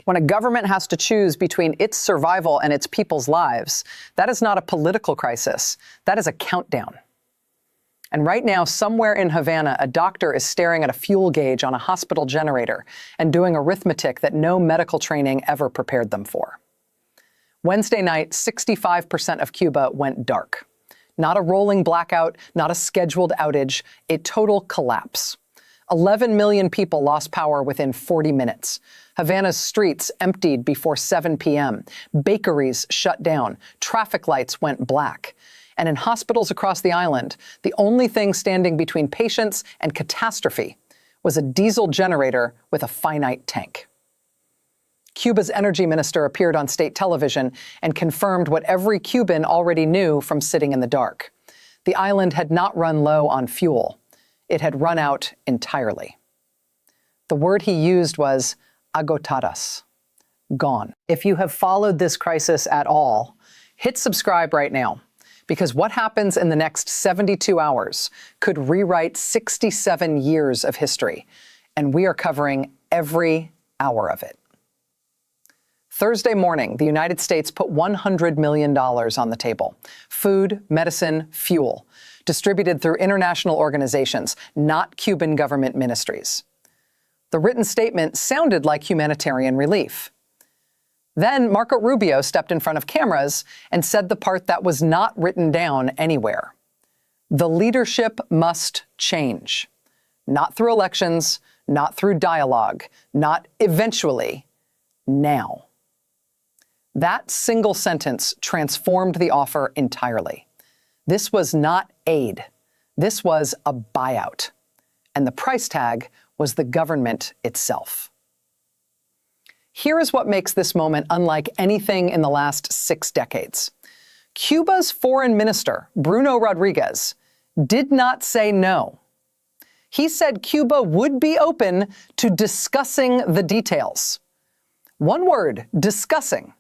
When a government has to choose between its survival and its people's lives, that is not a political crisis. That is a countdown. And right now, somewhere in Havana, a doctor is staring at a fuel gauge on a hospital generator and doing arithmetic that no medical training ever prepared them for. Wednesday night, 65% of Cuba went dark. Not a rolling blackout, not a scheduled outage, a total collapse. 11 million people lost power within 40 minutes. Havana's streets emptied before 7 p.m. Bakeries shut down. Traffic lights went black. And in hospitals across the island, the only thing standing between patients and catastrophe was a diesel generator with a finite tank. Cuba's energy minister appeared on state television and confirmed what every Cuban already knew from sitting in the dark. The island had not run low on fuel. It had run out entirely. The word he used was agotadas, gone. If you have followed this crisis at all, hit subscribe right now, because what happens in the next 72 hours could rewrite 67 years of history, and we are covering every hour of it. Thursday morning, the United States put $100 million on the table. Food, medicine, fuel, distributed through international organizations, not Cuban government ministries. The written statement sounded like humanitarian relief. Then Marco Rubio stepped in front of cameras and said the part that was not written down anywhere. The leadership must change. Not through elections, not through dialogue, not eventually, now. That single sentence transformed the offer entirely. This was not aid. This was a buyout. And the price tag was the government itself. Here is what makes this moment unlike anything in the last 6 decades. Cuba's foreign minister, Bruno Rodriguez, did not say no. He said Cuba would be open to discussing the details. One word, discussing.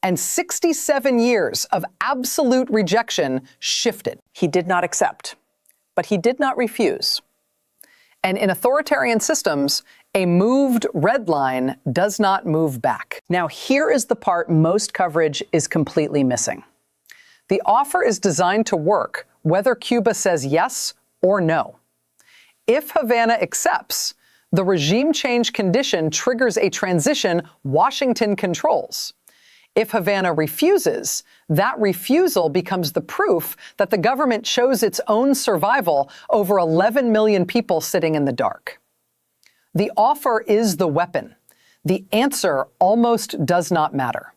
And 67 years of absolute rejection shifted. He did not accept, but he did not refuse. And in authoritarian systems, a moved red line does not move back. Now, here is the part most coverage is completely missing. The offer is designed to work whether Cuba says yes or no. If Havana accepts, the regime change condition triggers a transition Washington controls. If Havana refuses, that refusal becomes the proof that the government chose its own survival over 11 million people sitting in the dark. The offer is the weapon. The answer almost does not matter.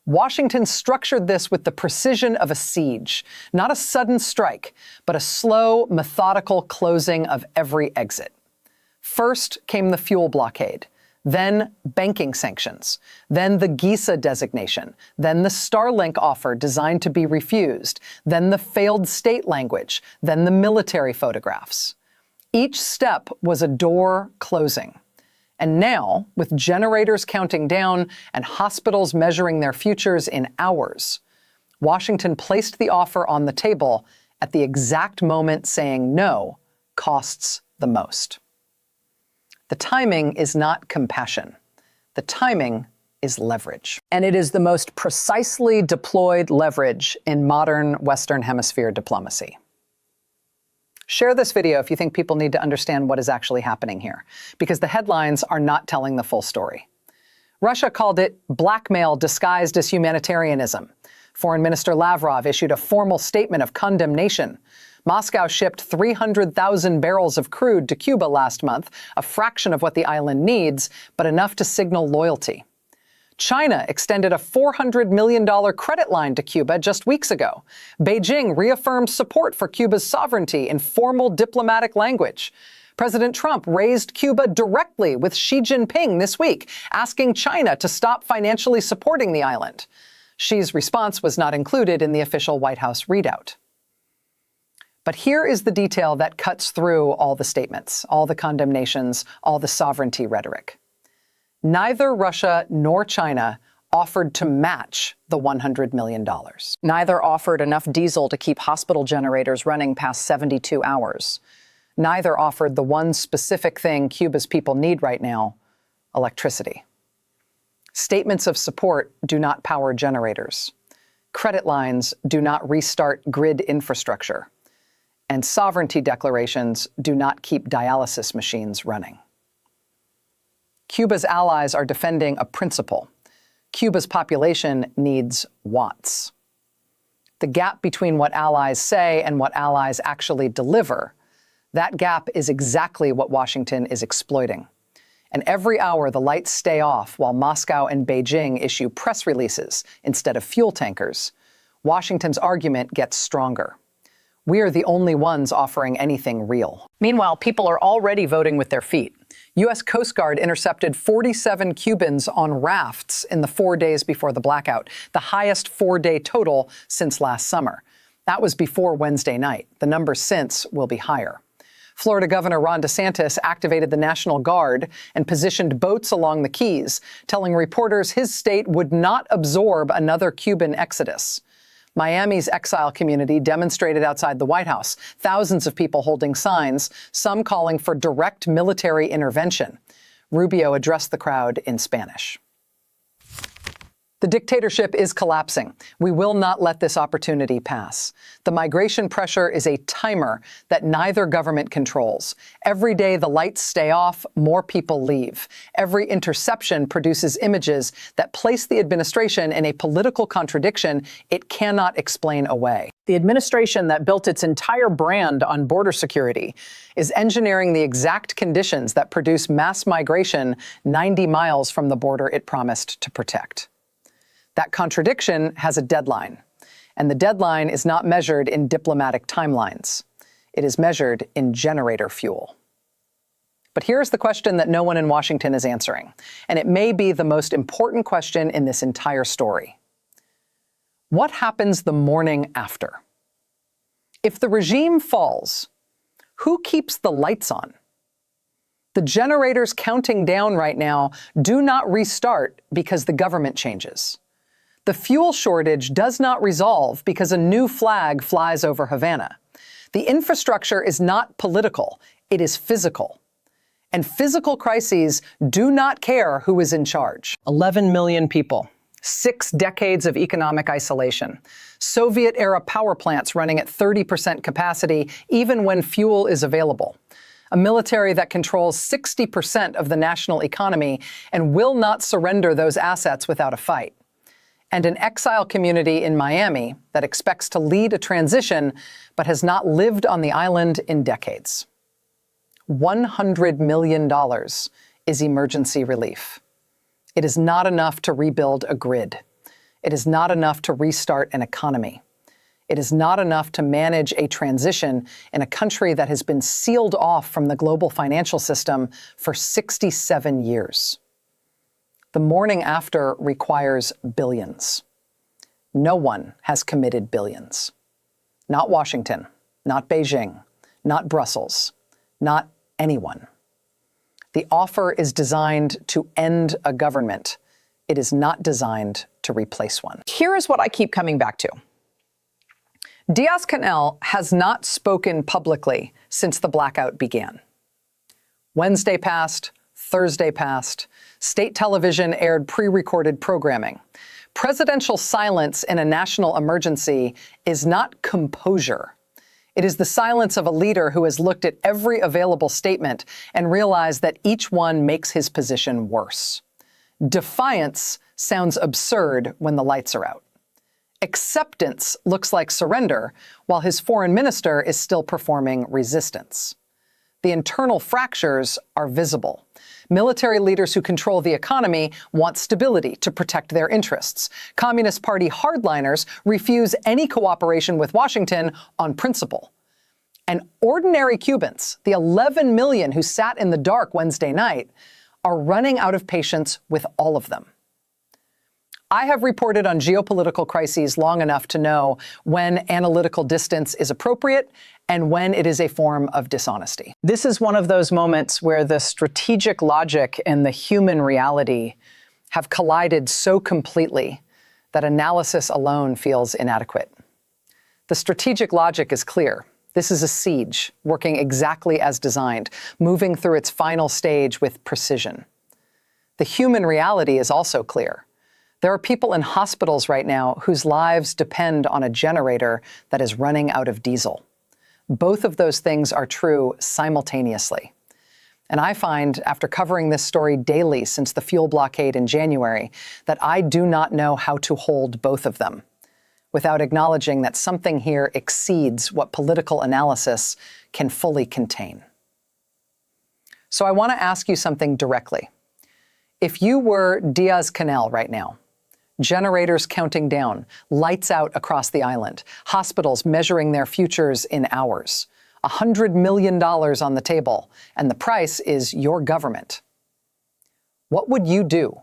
Washington structured this with the precision of a siege, not a sudden strike, but a slow, methodical closing of every exit. First came the fuel blockade. Then banking sanctions, then the GISA designation, then the Starlink offer designed to be refused, then the failed state language, then the military photographs. Each step was a door closing. And now, with generators counting down and hospitals measuring their futures in hours, Washington placed the offer on the table at the exact moment saying no costs the most. The timing is not compassion. The timing is leverage. And it is the most precisely deployed leverage in modern Western Hemisphere diplomacy. Share this video if you think people need to understand what is actually happening here, because the headlines are not telling the full story. Russia called it blackmail disguised as humanitarianism. Foreign Minister Lavrov issued a formal statement of condemnation. Moscow shipped 300,000 barrels of crude to Cuba last month, a fraction of what the island needs, but enough to signal loyalty. China extended a $400 million credit line to Cuba just weeks ago. Beijing reaffirmed support for Cuba's sovereignty in formal diplomatic language. President Trump raised Cuba directly with Xi Jinping this week, asking China to stop financially supporting the island. Xi's response was not included in the official White House readout. But here is the detail that cuts through all the statements, all the condemnations, all the sovereignty rhetoric. Neither Russia nor China offered to match the $100 million. Neither offered enough diesel to keep hospital generators running past 72 hours. Neither offered the one specific thing Cuba's people need right now, electricity. Statements of support do not power generators. Credit lines do not restart grid infrastructure. And sovereignty declarations do not keep dialysis machines running. Cuba's allies are defending a principle. Cuba's population needs watts. The gap between what allies say and what allies actually deliver, that gap is exactly what Washington is exploiting. And every hour the lights stay off while Moscow and Beijing issue press releases instead of fuel tankers, Washington's argument gets stronger. We are the only ones offering anything real. Meanwhile, people are already voting with their feet. U.S. Coast Guard intercepted 47 Cubans on rafts in the 4 days before the blackout, the highest 4-day total since last summer. That was before Wednesday night. The number since will be higher. Florida Governor Ron DeSantis activated the National Guard and positioned boats along the Keys, telling reporters his state would not absorb another Cuban exodus. Miami's exile community demonstrated outside the White House, thousands of people holding signs, some calling for direct military intervention. Rubio addressed the crowd in Spanish. The dictatorship is collapsing. We will not let this opportunity pass. The migration pressure is a timer that neither government controls. Every day the lights stay off, more people leave. Every interception produces images that place the administration in a political contradiction it cannot explain away. The administration that built its entire brand on border security is engineering the exact conditions that produce mass migration 90 miles from the border it promised to protect. That contradiction has a deadline, and the deadline is not measured in diplomatic timelines. It is measured in generator fuel. But here's the question that no one in Washington is answering, and it may be the most important question in this entire story. What happens the morning after? If the regime falls, who keeps the lights on? The generators counting down right now do not restart because the government changes. The fuel shortage does not resolve because a new flag flies over Havana. The infrastructure is not political, it is physical. And physical crises do not care who is in charge. 11 million people, 6 decades of economic isolation, Soviet-era power plants running at 30% capacity even when fuel is available, a military that controls 60% of the national economy and will not surrender those assets without a fight, and an exile community in Miami that expects to lead a transition but has not lived on the island in decades. $100 million is emergency relief. It is not enough to rebuild a grid. It is not enough to restart an economy. It is not enough to manage a transition in a country that has been sealed off from the global financial system for 67 years. The morning after requires billions. No one has committed billions. Not Washington, not Beijing, not Brussels, not anyone. The offer is designed to end a government. It is not designed to replace one. Here is what I keep coming back to. Diaz-Canel has not spoken publicly since the blackout began. Wednesday passed, Thursday passed. State television aired pre-recorded programming. Presidential silence in a national emergency is not composure. It is the silence of a leader who has looked at every available statement and realized that each one makes his position worse. Defiance sounds absurd when the lights are out. Acceptance looks like surrender, while his foreign minister is still performing resistance. The internal fractures are visible. Military leaders who control the economy want stability to protect their interests. Communist Party hardliners refuse any cooperation with Washington on principle. And ordinary Cubans, the 11 million who sat in the dark Wednesday night, are running out of patience with all of them. I have reported on geopolitical crises long enough to know when analytical distance is appropriate and when it is a form of dishonesty. This is one of those moments where the strategic logic and the human reality have collided so completely that analysis alone feels inadequate. The strategic logic is clear. This is a siege, working exactly as designed, moving through its final stage with precision. The human reality is also clear. There are people in hospitals right now whose lives depend on a generator that is running out of diesel. Both of those things are true simultaneously. And I find, after covering this story daily since the fuel blockade in January, that I do not know how to hold both of them without acknowledging that something here exceeds what political analysis can fully contain. So I want to ask you something directly. If you were Diaz-Canel right now, generators counting down, lights out across the island, hospitals measuring their futures in hours, $100 million on the table, and the price is your government, what would you do?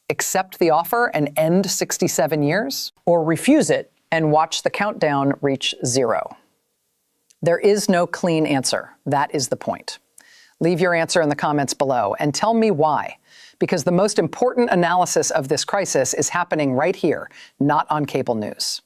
Accept the offer and end 67 years? Or refuse it and watch the countdown reach 0? There is no clean answer. That is the point. Leave your answer in the comments below and tell me why. Because the most important analysis of this crisis is happening right here, not on cable news.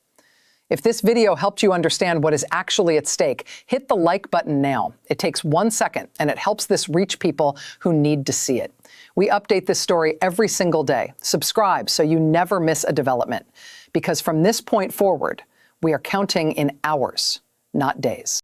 If this video helped you understand what is actually at stake, hit the like button now. It takes 1 second, and it helps this reach people who need to see it. We update this story every single day. Subscribe so you never miss a development. Because from this point forward, we are counting in hours, not days.